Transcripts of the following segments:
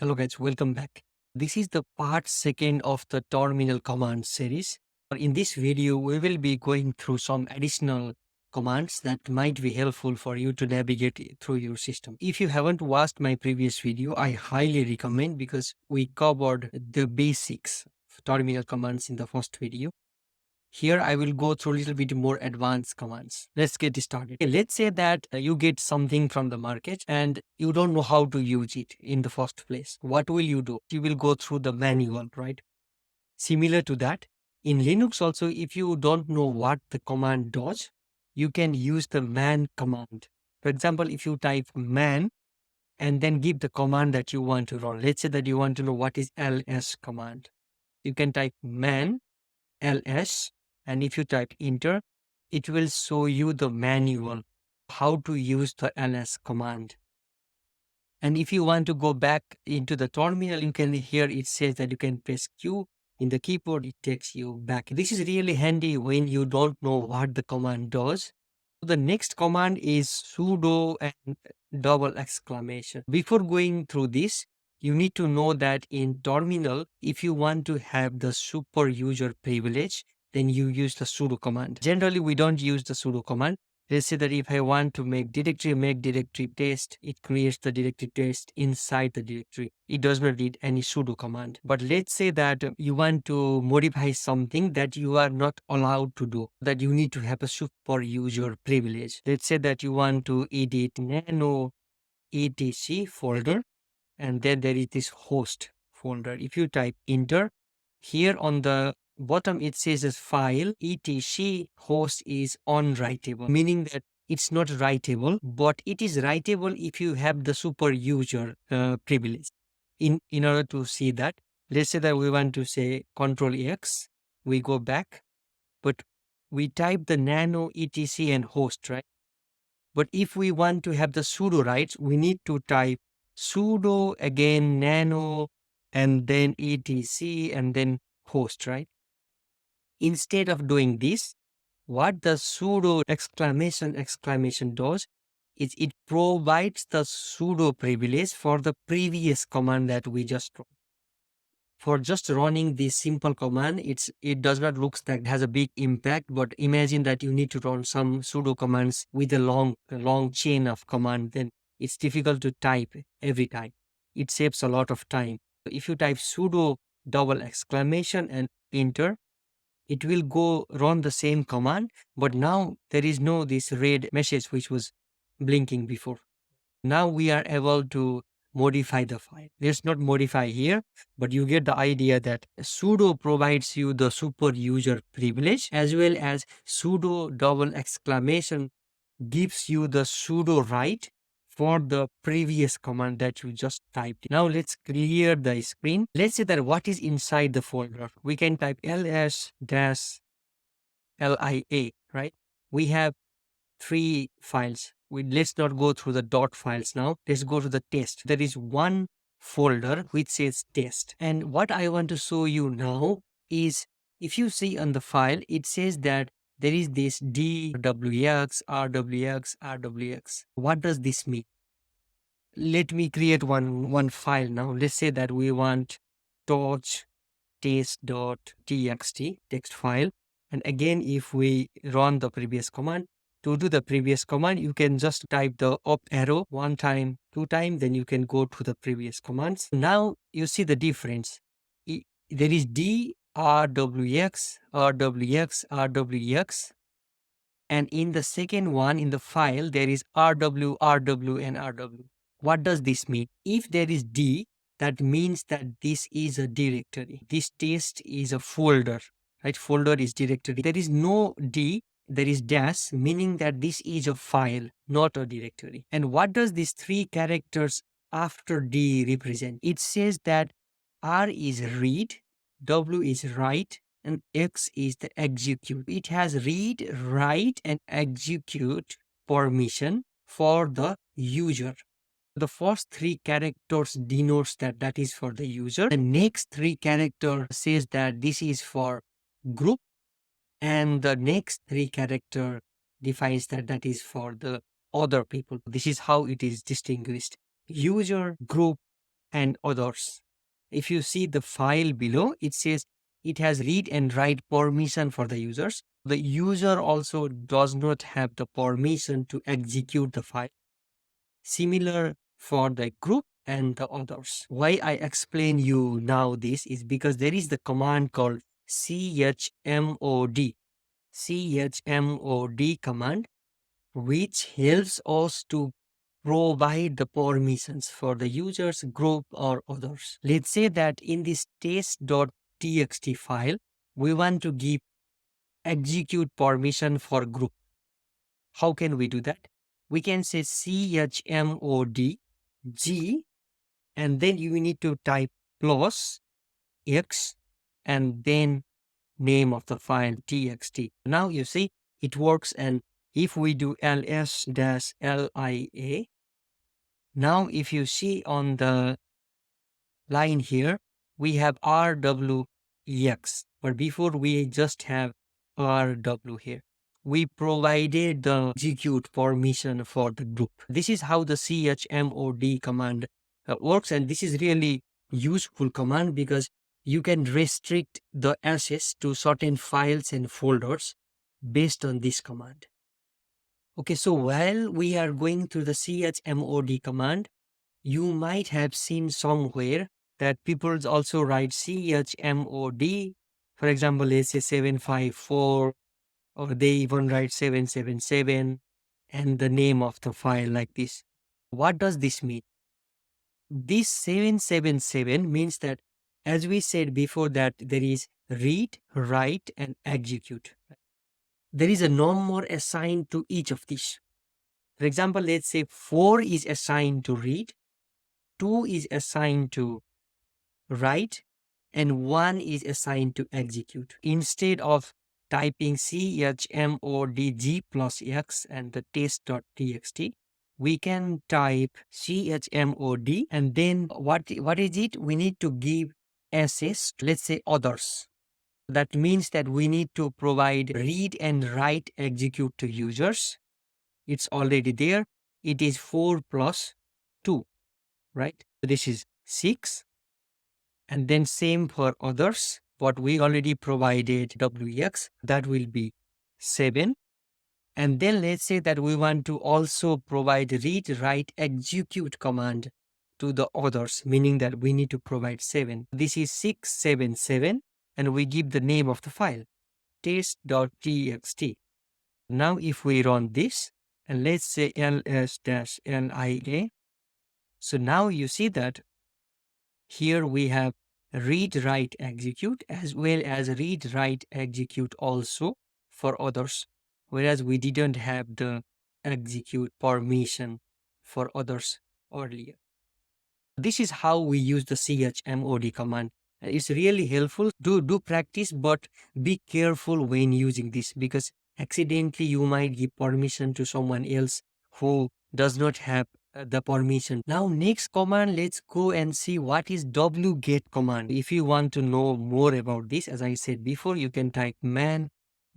Hello guys, welcome back. This is the part second of the terminal command series. In this video, we will be going through some additional commands that might be helpful for you to navigate through your system. If you haven't watched my previous video, I highly recommend because we covered the basics of terminal commands in the first video. Here I will go through a little bit more advanced commands. Let's get started. Okay, let's say that you get something from the market and you don't know how to use it in the first place. What will you do? You will go through the manual, right? Similar to that, in Linux also, if you don't know what the command does, you can use the man command. For example, if you type man and then give the command that you want to run. Let's say that you want to know what is ls command. You can type man ls, and if you type enter, it will show you the manual how to use the ls command. And if you want to go back into the terminal, you can hear it says that you can press q in the keyboard, it takes you back. This is really handy when you don't know what the command does. The next command is sudo and double exclamation. Before going through this, you need to know that in terminal, if you want to have the super user privilege, then you use the sudo command. Generally, we don't use the sudo command. Let's say that if I want to make directory test, it creates the directory test inside the directory. It does not need any sudo command. But let's say that you want to modify something that you are not allowed to do, that you need to have a super user privilege. Let's say that you want to edit nano etc folder, and then there is this host folder. If you type enter, here on the bottom it says as file etc host is unwritable, meaning that it's not writable, but it is writable if you have the super user privilege. In order to see that, let's say that we want to say Control X, we go back, but we type the nano etc and host, right? But if we want to have the sudo rights, we need to type sudo again nano and then etc and then host, right? Instead of doing this, what the sudo exclamation does is it provides the sudo privilege for the previous command that we just wrote. For just running this simple command, it does not look like it has a big impact, but imagine that you need to run some sudo commands with a long chain of command, then it's difficult to type every time. It saves a lot of time. If you type sudo double exclamation and enter, it will go run the same command, but now there is no this red message which was blinking before. Now we are able to modify the file. Let's not modify here, but you get the idea that sudo provides you the super user privilege, as well as sudo double exclamation gives you the sudo right for the previous command that you just typed. Now let's clear the screen. Let's say that what is inside the folder. We can type ls-lia, right? We have 3 files. Let's not go through the dot files now. Let's go to the test. There is one folder which says test. And what I want to show you now is, if you see on the file, it says that there is this dwx, rwx. What does this mean? Let me create one file now. Let's say that we want torch test.txt text file. And again, if we run the previous command, to do the previous command, you can just type the up arrow 1 time, 2 time, then you can go to the previous commands. Now you see the difference. There is d, rwx, rwx, and in the second one in the file, there is rw, and rw. What does this mean? If there is d, that means that this is a directory. This test is a folder, right? Folder is directory. There is no d, there is dash, meaning that this is a file, not a directory. And what does these 3 characters after d represent? It says that r is read, w is write, and X is the execute. It has read, write, and execute permission for the user. The first 3 characters denotes that is for the user. The next 3 character says that this is for group, and the next 3 character defines that is for the other people. This is how it is distinguished: user, group, and others. If you see the file below, it says it has read and write permission for the users. The user also does not have the permission to execute the file. Similar for the group and the others. Why I explain you now this is because there is the command called chmod. Chmod command, which helps us to provide the permissions for the users, group or others. Let's say that in this test.txt file, we want to give execute permission for group. How can we do that? We can say chmod g, and then you need to type plus x and then name of the file txt. Now you see it works, and if we do ls-lia, now if you see on the line here, we have rwx, but before we just have rw here. We provided the execute permission for the group. This is how the chmod command works, and this is really useful command because you can restrict the access to certain files and folders based on this command. Okay, so while we are going through the chmod command, you might have seen somewhere that people also write chmod. For example, let's say 754, or they even write 777 and the name of the file like this. What does this mean? This 777 means that, as we said before, that there is read, write and execute. There is a number assigned to each of these. For example, let's say 4 is assigned to read, 2 is assigned to write, and 1 is assigned to execute. Instead of typing chmod plus x and the test.txt, we can type chmod, and then what is it? We need to give access, let's say others. That means that we need to provide read and write execute to users. It's already there. It is 4 plus 2, right? So this is 6. And then same for others. What we already provided wx, that will be 7. And then let's say that we want to also provide read, write, execute command to the others, meaning that we need to provide 7. This is 677, and we give the name of the file, test.txt. Now if we run this, and let's say ls-lia, so now you see that here we have read, write, execute, as well as read, write, execute also for others, whereas we didn't have the execute permission for others earlier. This is how we use the chmod command. It's really helpful. Do practice, but be careful when using this, because accidentally you might give permission to someone else who does not have the permission. Now next command, let's go and see what is wget command. If you want to know more about this, as I said before, you can type man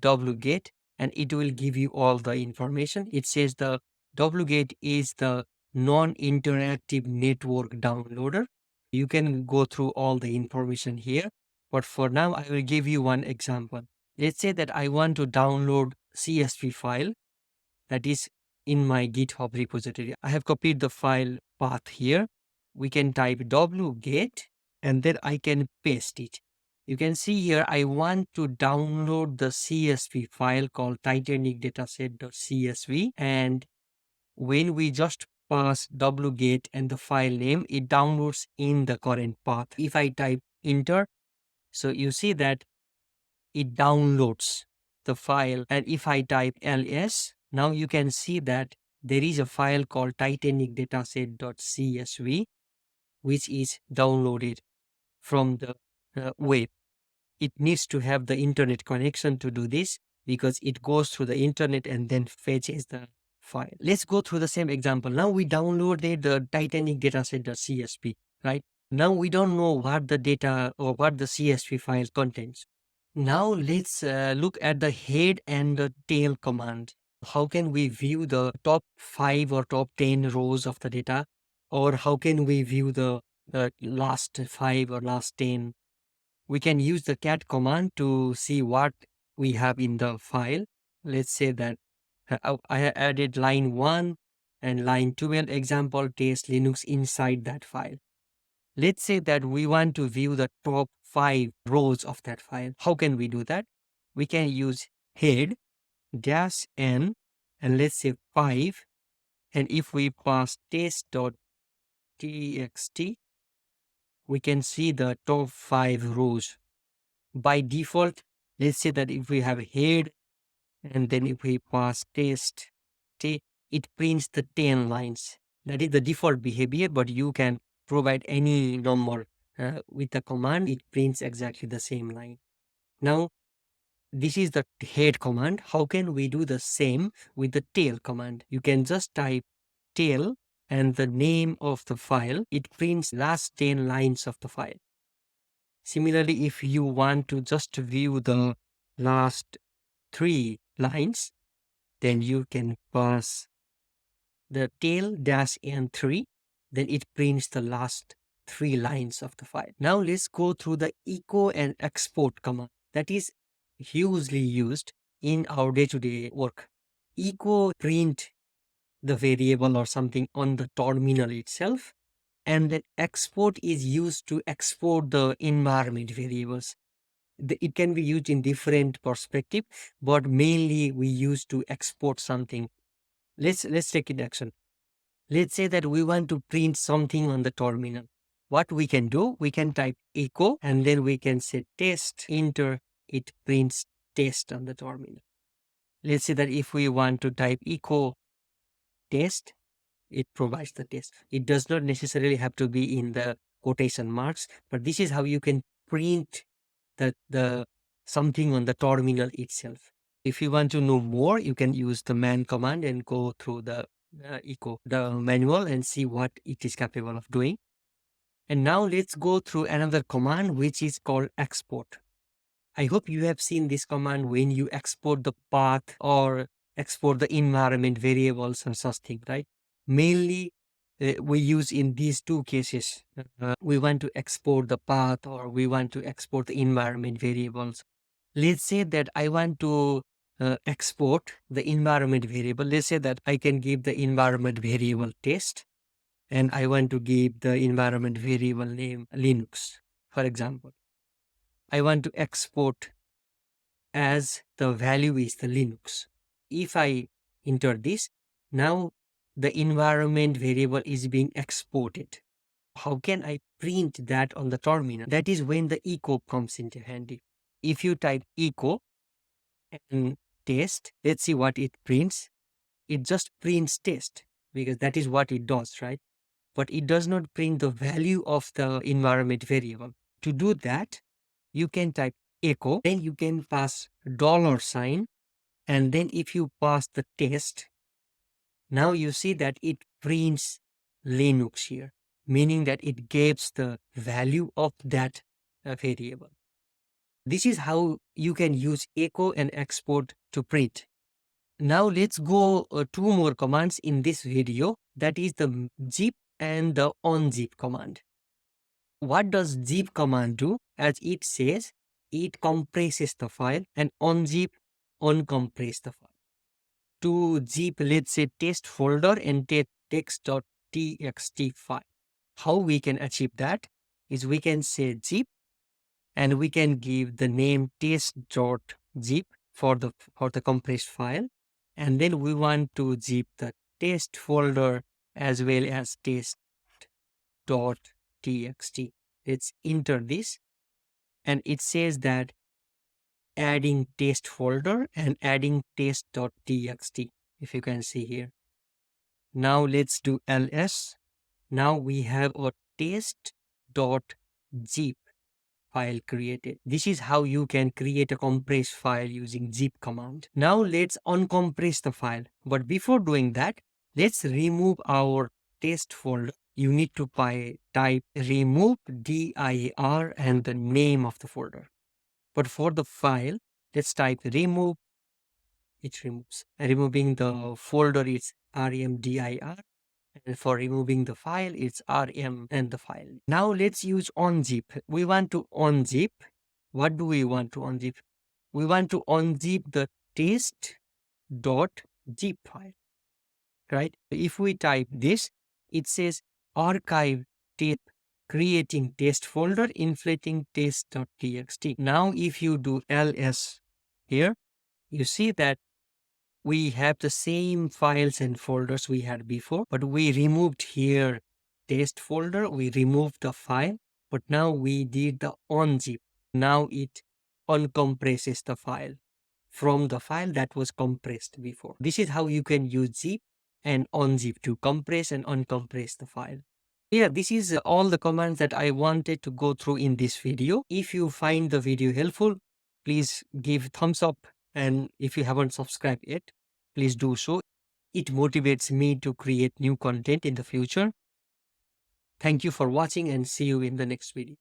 wget and it will give you all the information. It says the wget is the non-interactive network downloader. You can go through all the information here, but for now I will give you one example. Let's say that I want to download CSV file that is in my GitHub repository. I have copied the file path here. We can type wget and then I can paste it. You can see here I want to download the CSV file called Titanic dataset.csv, and when we just pass wget and the file name, it downloads in the current path. If I type enter, so you see that it downloads the file, and if I type ls, now you can see that there is a file called Titanic dataset.csv which is downloaded from the web. It needs to have the internet connection to do this, because it goes through the internet and then fetches the file. Let's go through the same example. Now we downloaded the Titanic dataset.csv, right? Now we don't know what the data or what the CSV file contains. Now let's look at the head and the tail command. How can we view the top 5 or top 10 rows of the data? Or how can we view the last 5 or last 10. We can use the cat command to see what we have in the file. Let's say that I added line 1 and line 12 example test Linux inside that file. Let's say that we want to view the top 5 rows of that file. How can we do that? We can use head -n and let's say 5, and if we pass test.txt, we can see the top 5 rows. By default, let's say that if we have head and then if we pass test, it prints the 10 lines. That is the default behavior, but you can provide any number with the command. It prints exactly the same line. Now, this is the head command. How can we do the same with the tail command? You can just type tail and the name of the file. It prints last 10 lines of the file. Similarly, if you want to just view the last 3 lines, then you can pass the tail -n3, then it prints the last 3 lines of the file. Now let's go through the echo and export command that is hugely used in our day-to-day work. Echo print the variable or something on the terminal itself, and then export is used to export the environment variables. It can be used in different perspective, but mainly we use to export something. Let's take it action. Let's say that we want to print something on the terminal. What we can do, we can type echo and then we can say test, enter, it prints test on the terminal. Let's say that if we want to type echo test, it provides the test. It does not necessarily have to be in the quotation marks, but this is how you can print the something on the terminal itself. If you want to know more, you can use the man command and go through the the manual and see what it is capable of doing. And now let's go through another command which is called export. I hope you have seen this command when you export the path or export the environment variables and such thing, right? Mainly we use in these two cases. We want to export the path or we want to export the environment variables. Let's say that I want to export the environment variable. Let's say that I can give the environment variable test and I want to give the environment variable name Linux, for example. I want to export as the value is the Linux. If I enter this, now the environment variable is being exported. How can I print that on the terminal? That is when the echo comes into handy. If you type echo and test, let's see what it prints. It just prints test because that is what it does, right? But it does not print the value of the environment variable. To do that, you can type echo, then you can pass $sign, and then if you pass the test, now you see that it prints Linux here, meaning that it gives the value of that variable. This is how you can use echo and export to print. Now let's go 2 more commands in this video, that is the zip and the unzip command. What does zip command do? As it says, it compresses the file, and unzip uncompress the file. To zip, let's say test folder and text.txt file. How we can achieve that is we can say zip and we can give the name test.zip for the compressed file, and then we want to zip the test folder as well as test.txt. Let's enter this, and it says that adding test folder and adding test.txt, if you can see here. Now let's do ls. Now we have a test.zip file created. This is how you can create a compressed file using zip command. Now let's uncompress the file. But before doing that, let's remove our test folder. You need to type remove dir and the name of the folder. But for the file, let's type remove. It removes. Removing the folder is rmdir. And for removing the file, it's rm and the file. Now let's use unzip. We want to unzip. What do we want to unzip? We want to unzip the test.zip file, right? If we type this, it says archive test, creating test folder, inflating test.txt. Now if you do ls here, you see that we have the same files and folders we had before, but we removed here test folder, we removed the file, but now we did the unzip. Now it uncompresses the file from the file that was compressed before. This is how you can use zip and unzip to compress and uncompress the file. Yeah, this is all the commands that I wanted to go through in this video. If you find the video helpful, please give thumbs up, and if you haven't subscribed yet, please do so. It motivates me to create new content in the future. Thank you for watching and see you in the next video.